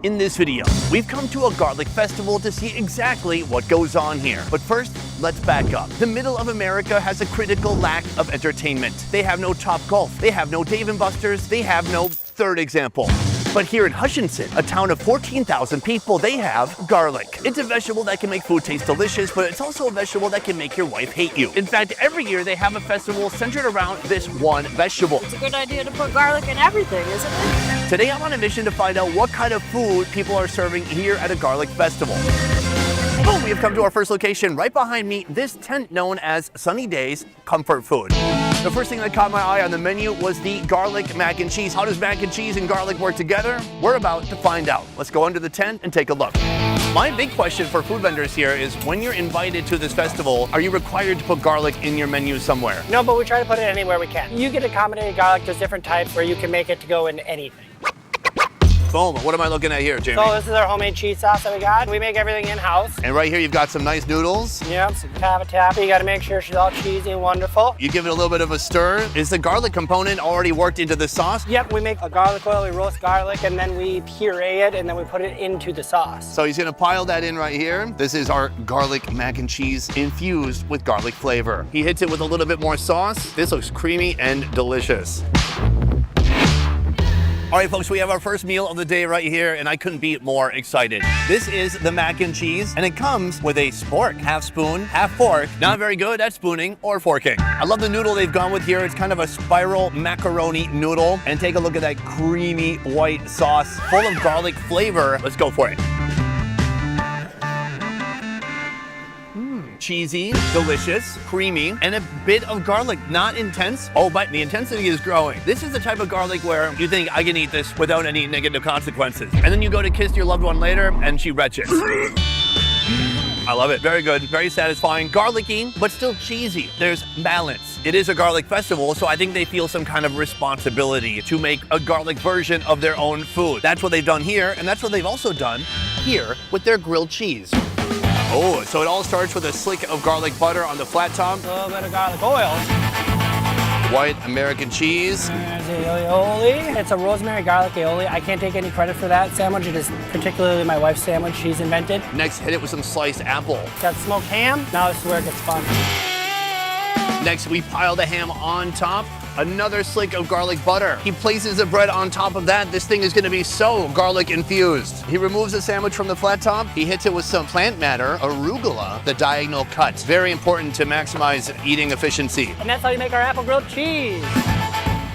In this video, we've come to a garlic festival to see exactly what goes on here. But first, let's back up. The middle of America has a critical lack of entertainment. They have no Topgolf, they have no Dave & Buster's, they have no third example. But here in Hutchinson, a town of 14,000 people, they have garlic. It's a vegetable that can make food taste delicious, but it's also a vegetable that can make your wife hate you. In fact, every year they have a festival centered around this one vegetable. It's a good idea to put garlic in everything, isn't it? Today I'm on a mission to find out what kind of food people are serving here at a garlic festival. Boom, we have come to our first location. Right behind me, this tent known as Sunny Days Comfort Food. The first thing that caught my eye on the menu was the garlic mac and cheese. How does mac and cheese and garlic work together? We're about to find out. Let's go under the tent and take a look. My big question for food vendors here is when you're invited to this festival, are you required to put garlic in your menu somewhere? No, but we try to put it anywhere we can. You get accommodated garlic. There's different types where you can make it to go in anything. Boom, what am I looking at here, Jamie? So this is our homemade cheese sauce that we got. We make everything in-house. And right here you've got some nice noodles. Yep, some Cavatappi. You gotta make sure she's all cheesy and wonderful. You give it a little bit of a stir. Is the garlic component already worked into the sauce? Yep, we make a garlic oil, we roast garlic, and then we puree it, and then we put it into the sauce. So he's gonna pile that in right here. This is our garlic mac and cheese infused with garlic flavor. He hits it with a little bit more sauce. This looks creamy and delicious. All right, folks, we have our first meal of the day right here, and I couldn't be more excited. This is the mac and cheese, and it comes with a spork. Half spoon, half fork. Not very good at spooning or forking. I love the noodle they've gone with here. It's kind of a spiral macaroni noodle. And take a look at that creamy white sauce full of garlic flavor. Let's go for it. Cheesy, delicious, creamy, and a bit of garlic, not intense. Oh, but the intensity is growing. This is the type of garlic where you think I can eat this without any negative consequences. And then you go to kiss your loved one later and she retches. I love it. Very good, very satisfying. Garlicky, but still cheesy. There's balance. It is a garlic festival, so I think they feel some kind of responsibility to make a garlic version of their own food. That's what they've done here, and that's what they've also done here with their grilled cheese. Oh, so it all starts with a slick of garlic butter on the flat top. A little bit of garlic oil. White American cheese. There's the aioli. It's a rosemary garlic aioli. I can't take any credit for that sandwich. It is particularly my wife's sandwich she's invented. Next, hit it with some sliced apple. Got smoked ham. Now this is where it gets fun. Next, we pile the ham on top. Another slick of garlic butter. He places the bread on top of that. This thing is gonna be so garlic infused. He removes the sandwich from the flat top. He hits it with some plant matter, arugula, the diagonal cut. Very important to maximize eating efficiency. And that's how you make our apple grilled cheese.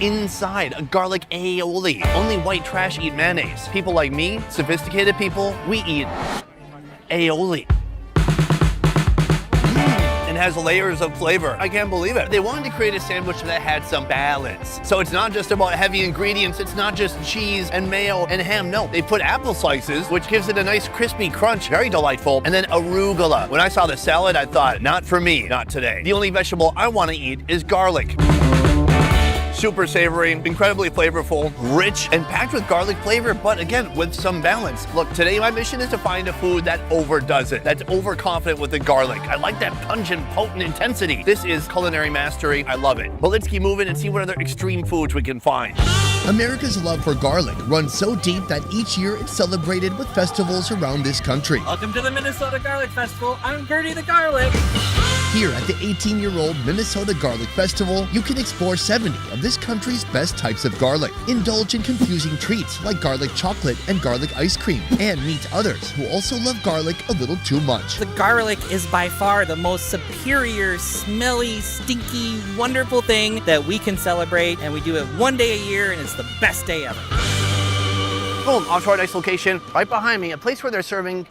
Inside, a garlic aioli. Only white trash eat mayonnaise. People like me, sophisticated people, we eat aioli. And has layers of flavor. I can't believe it. They wanted to create a sandwich that had some balance. So it's not just about heavy ingredients. It's not just cheese and mayo and ham. No, they put apple slices, which gives it a nice crispy crunch. Very delightful. And then arugula. When I saw the salad, I thought, not for me, not today. The only vegetable I want to eat is garlic. Super savory, incredibly flavorful, rich, and packed with garlic flavor, but again, with some balance. Look, today my mission is to find a food that overdoes it, that's overconfident with the garlic. I like that pungent, potent intensity. This is culinary mastery. I love it. But let's keep moving and see what other extreme foods we can find. America's love for garlic runs so deep that each year it's celebrated with festivals around this country. Welcome to the Minnesota Garlic Festival. I'm Gertie the Garlic. Here at the 18-year-old Minnesota Garlic Festival, you can explore 70 of this country's best types of garlic, indulge in confusing treats like garlic chocolate and garlic ice cream, and meet others who also love garlic a little too much. The garlic is by far the most superior, smelly, stinky, wonderful thing that we can celebrate, and we do it one day a year, and it's the best day ever. Boom, off to our next location, right behind me, a place where they're serving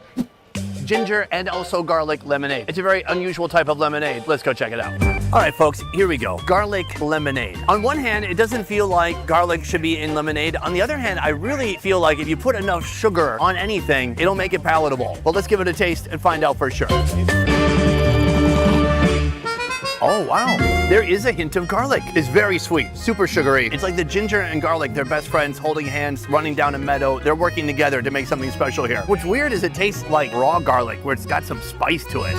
ginger and also garlic lemonade. It's a very unusual type of lemonade. Let's go check it out. All right, folks, here we go. Garlic lemonade. On one hand, it doesn't feel like garlic should be in lemonade. On the other hand, I really feel like if you put enough sugar on anything, it'll make it palatable. But let's give it a taste and find out for sure. Oh, wow. There is a hint of garlic. It's very sweet, super sugary. It's like the ginger and garlic, they're best friends, holding hands, running down a meadow. They're working together to make something special here. What's weird is it tastes like raw garlic, where it's got some spice to it.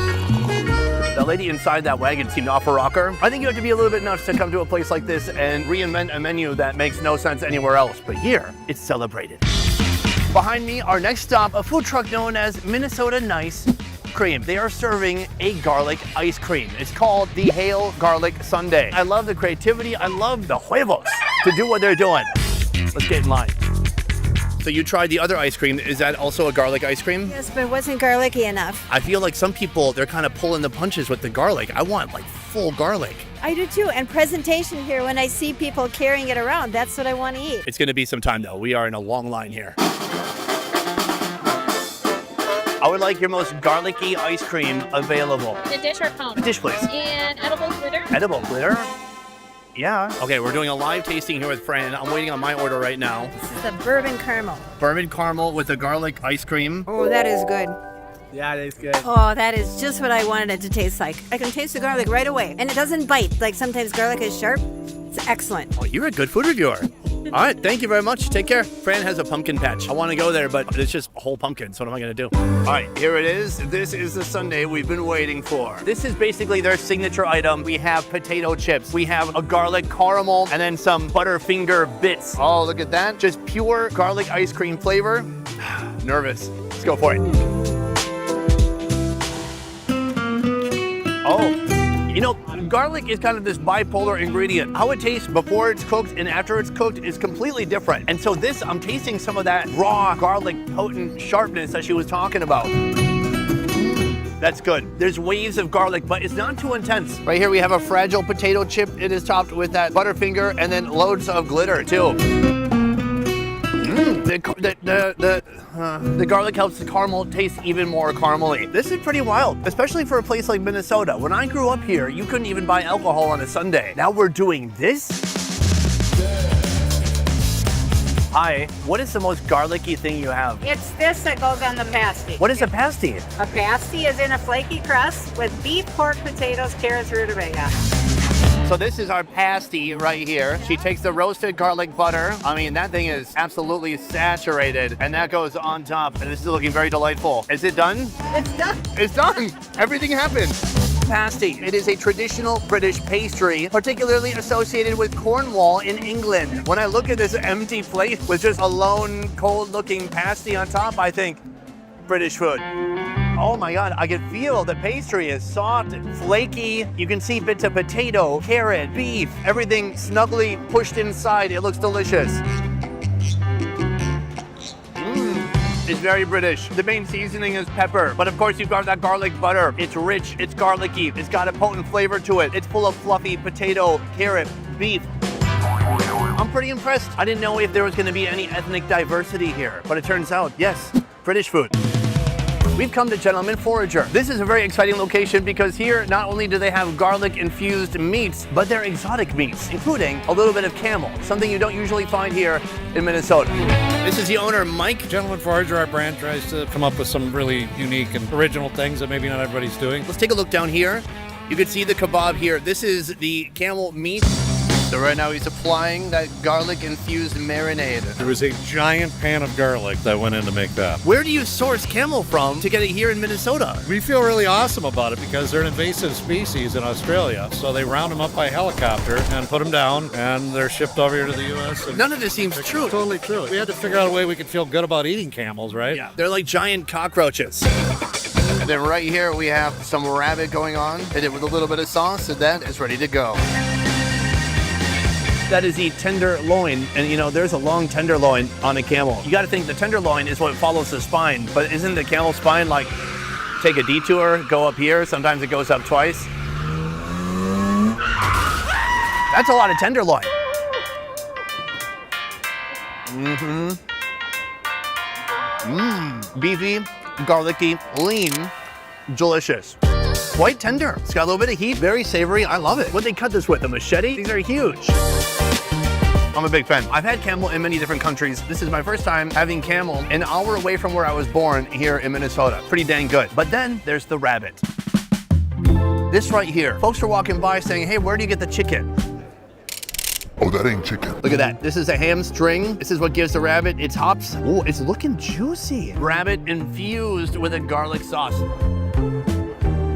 The lady inside that wagon seemed off a rocker. I think you have to be a little bit nuts to come to a place like this and reinvent a menu that makes no sense anywhere else. But here, it's celebrated. Behind me, our next stop, a food truck known as Minnesota Nice Cream. They are serving a garlic ice cream. It's called the Hail Garlic Sundae. I love the creativity. I love the huevos to do what they're doing. Let's get in line. So you tried the other ice cream. Is that also a garlic ice cream? Yes, but it wasn't garlicky enough. I feel like some people, they're kind of pulling the punches with the garlic. I want like full garlic. I do too. And presentation here, when I see people carrying it around, that's what I want to eat. It's going to be some time though. We are in a long line here. I would like your most garlicky ice cream available. The dish or cone? A dish, please. And edible glitter? Edible glitter? Yeah. Okay, we're doing a live tasting here with Fran. I'm waiting on my order right now. This is the bourbon caramel. Bourbon caramel with the garlic ice cream. Oh, that is good. Yeah, it is good. Oh, that is just what I wanted it to taste like. I can taste the garlic right away. And it doesn't bite. Like sometimes garlic is sharp. It's excellent. Oh, you're a good food reviewer. All right, thank you very much. Take care. Fran has a pumpkin patch. I want to go there, but it's just whole pumpkins. What am I going to do? All right, here it is. This is the sundae we've been waiting for. This is basically their signature item. We have potato chips. We have a garlic caramel and then some Butterfinger bits. Oh, look at that. Just pure garlic ice cream flavor. Nervous. Let's go for it. Oh. You know, garlic is kind of this bipolar ingredient. How it tastes before it's cooked and after it's cooked is completely different. And so this, I'm tasting some of that raw garlic potent sharpness that she was talking about. That's good. There's waves of garlic, but it's not too intense. Right here we have a fragile potato chip. It is topped with that Butterfinger and then loads of glitter too. The garlic helps the caramel taste even more caramely. This is pretty wild, especially for a place like Minnesota. When I grew up here, you couldn't even buy alcohol on a Sunday. Now we're doing this? Hi, what is the most garlicky thing you have? It's this that goes on the pasty. What is a pasty? A pasty is in a flaky crust with beef, pork, potatoes, carrots, rutabaga. So this is our pasty right here. She takes the roasted garlic butter. I mean, that thing is absolutely saturated, and that goes on top, and this is looking very delightful. Is it done? It's done. It's done. Everything happened. Pasty. It is a traditional British pastry, particularly associated with Cornwall in England. When I look at this empty plate with just a lone, cold-looking pasty on top, I think British food. Oh my God, I can feel the pastry is soft and flaky. You can see bits of potato, carrot, beef, everything snugly pushed inside. It looks delicious. It's very British. The main seasoning is pepper, but of course you've got that garlic butter. It's rich, it's garlicky, it's got a potent flavor to it. It's full of fluffy potato, carrot, beef. I'm pretty impressed. I didn't know if there was gonna be any ethnic diversity here, but it turns out, yes, British food. We've come to Gentleman Forager. This is a very exciting location because here not only do they have garlic-infused meats, but they're exotic meats, including a little bit of camel, something you don't usually find here in Minnesota. This is the owner, Mike. Gentleman Forager, our brand, tries to come up with some really unique and original things that maybe not everybody's doing. Let's take a look down here. You can see the kebab here. This is the camel meat. So right now he's applying that garlic-infused marinade. There was a giant pan of garlic that went in to make that. Where do you source camel from to get it here in Minnesota? We feel really awesome about it because they're an invasive species in Australia. So they round them up by helicopter and put them down, and they're shipped over here to the U.S. None of this seems true. Totally true. We had to figure out a way we could feel good about eating camels, right? Yeah, they're like giant cockroaches. And then right here we have some rabbit going on. Hit it with a little bit of sauce, and that is ready to go. That is the tenderloin, and you know, there's a long tenderloin on a camel. You gotta think the tenderloin is what follows the spine, but isn't the camel spine like, take a detour, go up here, sometimes it goes up twice? That's a lot of tenderloin. Beefy, garlicky, lean, delicious. Quite tender. It's got a little bit of heat, very savory. I love it. What'd they cut this with, a machete? These are huge. I'm a big fan. I've had camel in many different countries. This is my first time having camel an hour away from where I was born here in Minnesota. Pretty dang good. But then there's the rabbit. This right here. Folks are walking by saying, hey, where do you get the chicken? Oh, that ain't chicken. Look at that. This is a hamstring. This is what gives the rabbit its hops. Oh, it's looking juicy. Rabbit infused with a garlic sauce.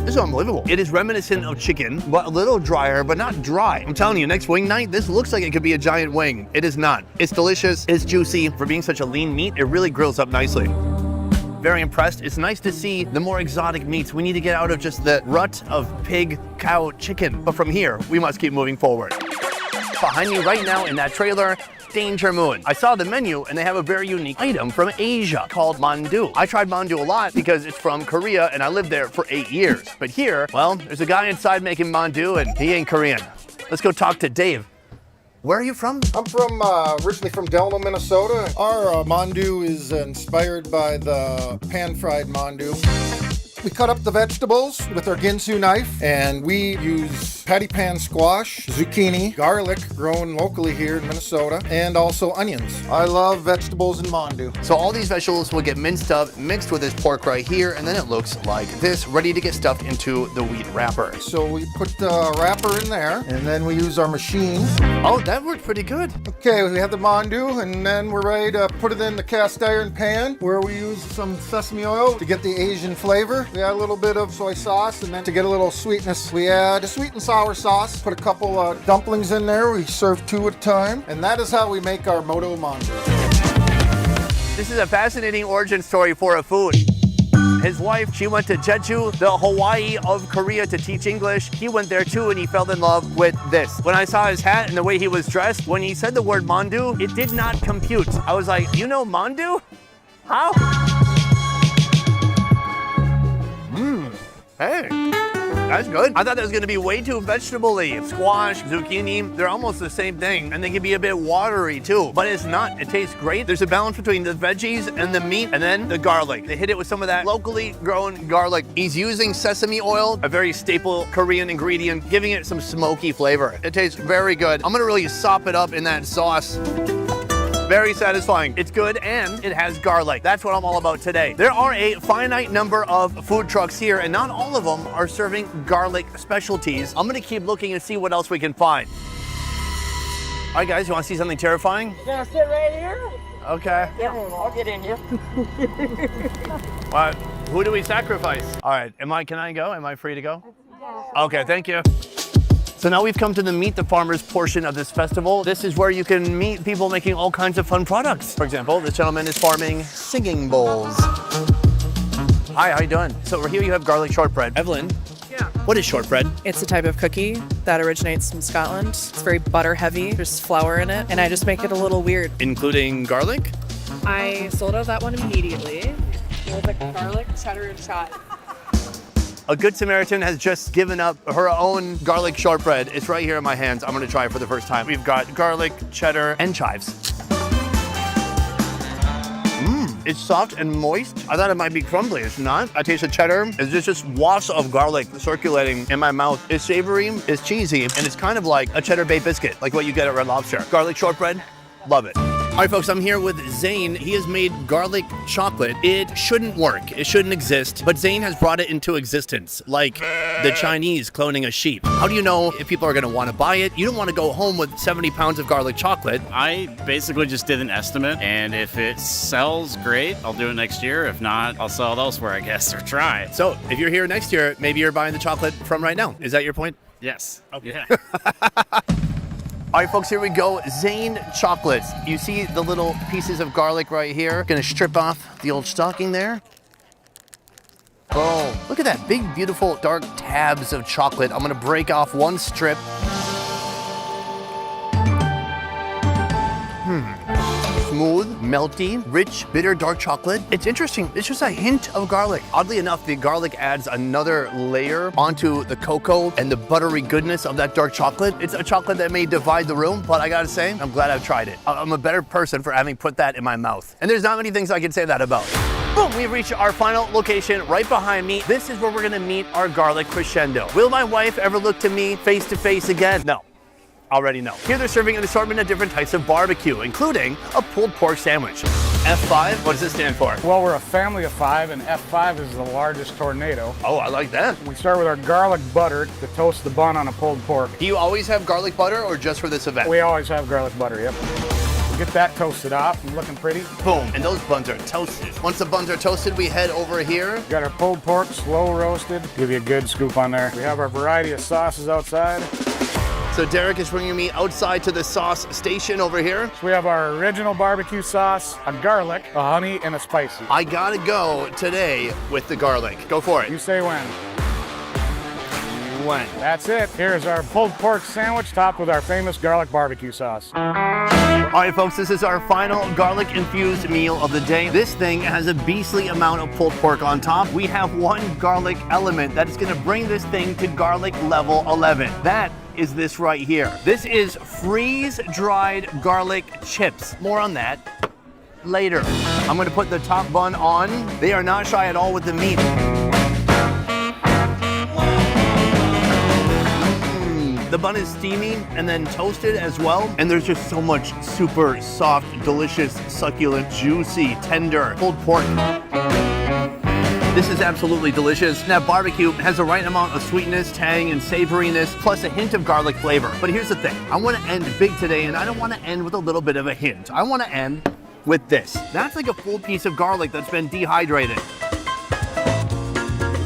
This is unbelievable. It is reminiscent of chicken, but a little drier, but not dry. I'm telling you, next wing night, this looks like it could be a giant wing. It is not. It's delicious, it's juicy. For being such a lean meat, it really grills up nicely. Very impressed. It's nice to see the more exotic meats. We need to get out of just the rut of pig, cow, chicken. But from here, we must keep moving forward. Behind me right now in that trailer, Danger Moon. I saw the menu and they have a very unique item from Asia called mandu. I tried mandu a lot because it's from Korea and I lived there for 8 years. But here, well, there's a guy inside making mandu and he ain't Korean. Let's go talk to Dave. Where are you from? I'm from originally from Delano, Minnesota. Our mandu is inspired by the pan-fried mandu. We cut up the vegetables with our Ginsu knife, and we use patty pan squash, zucchini, garlic grown locally here in Minnesota, and also onions. I love vegetables and mandu. So all these vegetables will get minced up, mixed with this pork right here, and then it looks like this, ready to get stuffed into the wheat wrapper. So we put the wrapper in there, and then we use our machine. Oh, that worked pretty good. Okay, we have the mandu, and then we're ready to put it in the cast iron pan, where we use some sesame oil to get the Asian flavor. We add a little bit of soy sauce, and then to get a little sweetness, we add a sweet and sour sauce. Put a couple dumplings in there. We serve 2 at a time, and that is how we make our moto mandu. This is a fascinating origin story for a food. His wife, she went to Jeju, the Hawaii of Korea, to teach English. He went there too, and he fell in love with this. When I saw his hat and the way he was dressed, when he said the word mandu, it did not compute. I was like, you know mandu? How? Hey, that's good. I thought that was gonna be way too vegetable-y. Squash, zucchini, they're almost the same thing. And they can be a bit watery too, but it's not. It tastes great. There's a balance between the veggies and the meat and then the garlic. They hit it with some of that locally grown garlic. He's using sesame oil, a very staple Korean ingredient, giving it some smoky flavor. It tastes very good. I'm gonna really sop it up in that sauce. Very satisfying. It's good and it has garlic. That's what I'm all about today. There are a finite number of food trucks here and not all of them are serving garlic specialties. I'm gonna keep looking and see what else we can find. All right guys, you wanna see something terrifying? You gonna sit right here? Okay. Yeah, I'll get in here. What? Who do we sacrifice? All right, can I go? Am I free to go? Okay, thank you. So now we've come to the Meet the Farmers portion of this festival. This is where you can meet people making all kinds of fun products. For example, this gentleman is farming singing bowls. Hi, how you doing? So over here you have garlic shortbread. Evelyn, Yeah. what is shortbread? It's a type of cookie that originates from Scotland. It's very butter heavy. There's flour in it, and I just make it a little weird. Including garlic? I sold out that one immediately. It was a garlic cheddar shot. A Good Samaritan has just given up her own garlic shortbread. It's right here in my hands. I'm gonna try it for the first time. We've got garlic, cheddar, and chives. It's soft and moist. I thought it might be crumbly. It's not. I taste the cheddar. It's just wafts of garlic circulating in my mouth. It's savory, it's cheesy, and it's kind of like a cheddar bay biscuit, like what you get at Red Lobster. Garlic shortbread, love it. All right, folks, I'm here with Zane. He has made garlic chocolate. It shouldn't work. It shouldn't exist, but Zane has brought it into existence, like the Chinese cloning a sheep. How do you know if people are gonna wanna buy it? You don't wanna go home with 70 pounds of garlic chocolate. I basically just did an estimate, and if it sells, great, I'll do it next year. If not, I'll sell it elsewhere, I guess, or try. So if you're here next year, maybe you're buying the chocolate from right now. Is that your point? Yes. Okay. Yeah. All right, folks, here we go. Zane chocolates. You see the little pieces of garlic right here? Gonna strip off the old stocking there. Boom. Look at that big, beautiful, dark tabs of chocolate. I'm gonna break off one strip. Smooth, melty, rich, bitter, dark chocolate. It's interesting. It's just a hint of garlic. Oddly enough, the garlic adds another layer onto the cocoa and the buttery goodness of that dark chocolate. It's a chocolate that may divide the room, but I gotta say, I'm glad I've tried it. I'm a better person for having put that in my mouth. And there's not many things I can say that about. Boom, we've reached our final location right behind me. This is where we're gonna meet our garlic crescendo. Will my wife ever look to me face to face again? No. Already know. Here they're serving an assortment of different types of barbecue, including a pulled pork sandwich. F5, what does this stand for? Well, we're a family of 5, and F5 is the largest tornado. Oh, I like that. We start with our garlic butter to toast the bun on a pulled pork. Do you always have garlic butter or just for this event? We always have garlic butter, yep. Get that toasted off and looking pretty. Boom, and those buns are toasted. Once the buns are toasted, we head over here. Got our pulled pork, slow roasted. Give you a good scoop on there. We have our variety of sauces outside. So Derek is bringing me outside to the sauce station over here. So we have our original barbecue sauce, a garlic, a honey, and a spicy. I gotta go today with the garlic. Go for it. You say when. When? That's it. Here's our pulled pork sandwich topped with our famous garlic barbecue sauce. All right, folks, this is our final garlic-infused meal of the day. This thing has a beastly amount of pulled pork on top. We have one garlic element that is gonna bring this thing to garlic level 11. That is this right here. This is freeze-dried garlic chips. More on that later. I'm gonna put the top bun on. They are not shy at all with the meat. The bun is steamy and then toasted as well. And there's just so much super soft, delicious, succulent, juicy, tender pulled pork. This is absolutely delicious. Now, barbecue has the right amount of sweetness, tang, and savoriness, plus a hint of garlic flavor. But here's the thing. I want to end big today, and I don't want to end with a little bit of a hint. I want to end with this. That's like a full piece of garlic that's been dehydrated.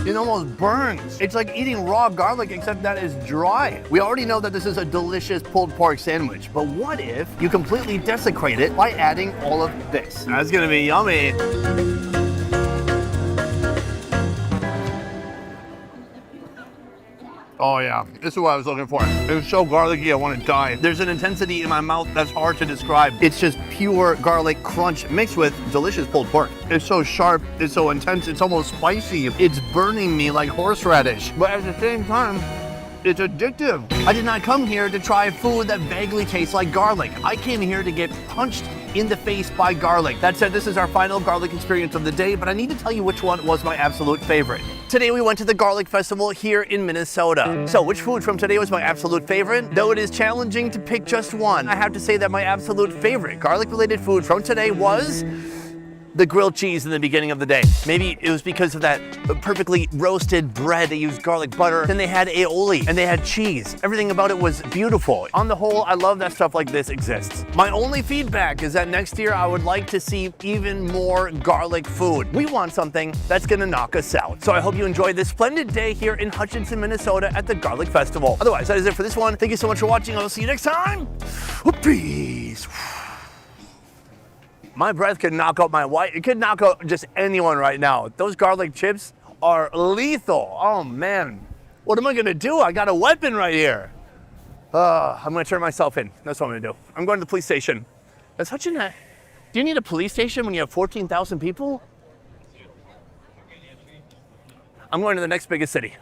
It almost burns. It's like eating raw garlic, except that it's dry. We already know that this is a delicious pulled pork sandwich, but what if you completely desecrate it by adding all of this? That's gonna be yummy. Oh yeah, this is what I was looking for. It's so garlicky, I want to die. There's an intensity in my mouth that's hard to describe. It's just pure garlic crunch mixed with delicious pulled pork. It's so sharp, it's so intense, it's almost spicy. It's burning me like horseradish, but at the same time, it's addictive. I did not come here to try food that vaguely tastes like garlic. I came here to get punched in the face by garlic. That said, this is our final garlic experience of the day, but I need to tell you which one was my absolute favorite. Today we went to the Garlic Festival here in Minnesota. So which food from today was my absolute favorite? Though it is challenging to pick just one, I have to say that my absolute favorite garlic-related food from today was the grilled cheese in the beginning of the day. Maybe it was because of that perfectly roasted bread. They used garlic butter. Then they had aioli and they had cheese. Everything about it was beautiful. On the whole, I love that stuff like this exists. My only feedback is that next year I would like to see even more garlic food. We want something that's gonna knock us out. So I hope you enjoyed this splendid day here in Hutchinson, Minnesota at the Garlic Festival. Otherwise, that is it for this one. Thank you so much for watching. I will see you next time. Peace. My breath could knock out my wife. It could knock out just anyone right now. Those garlic chips are lethal. Oh man, what am I gonna do? I got a weapon right here. I'm gonna turn myself in. That's what I'm gonna do. I'm going to the police station. That's such a, do you need a police station when you have 14,000 people? I'm going to the next biggest city.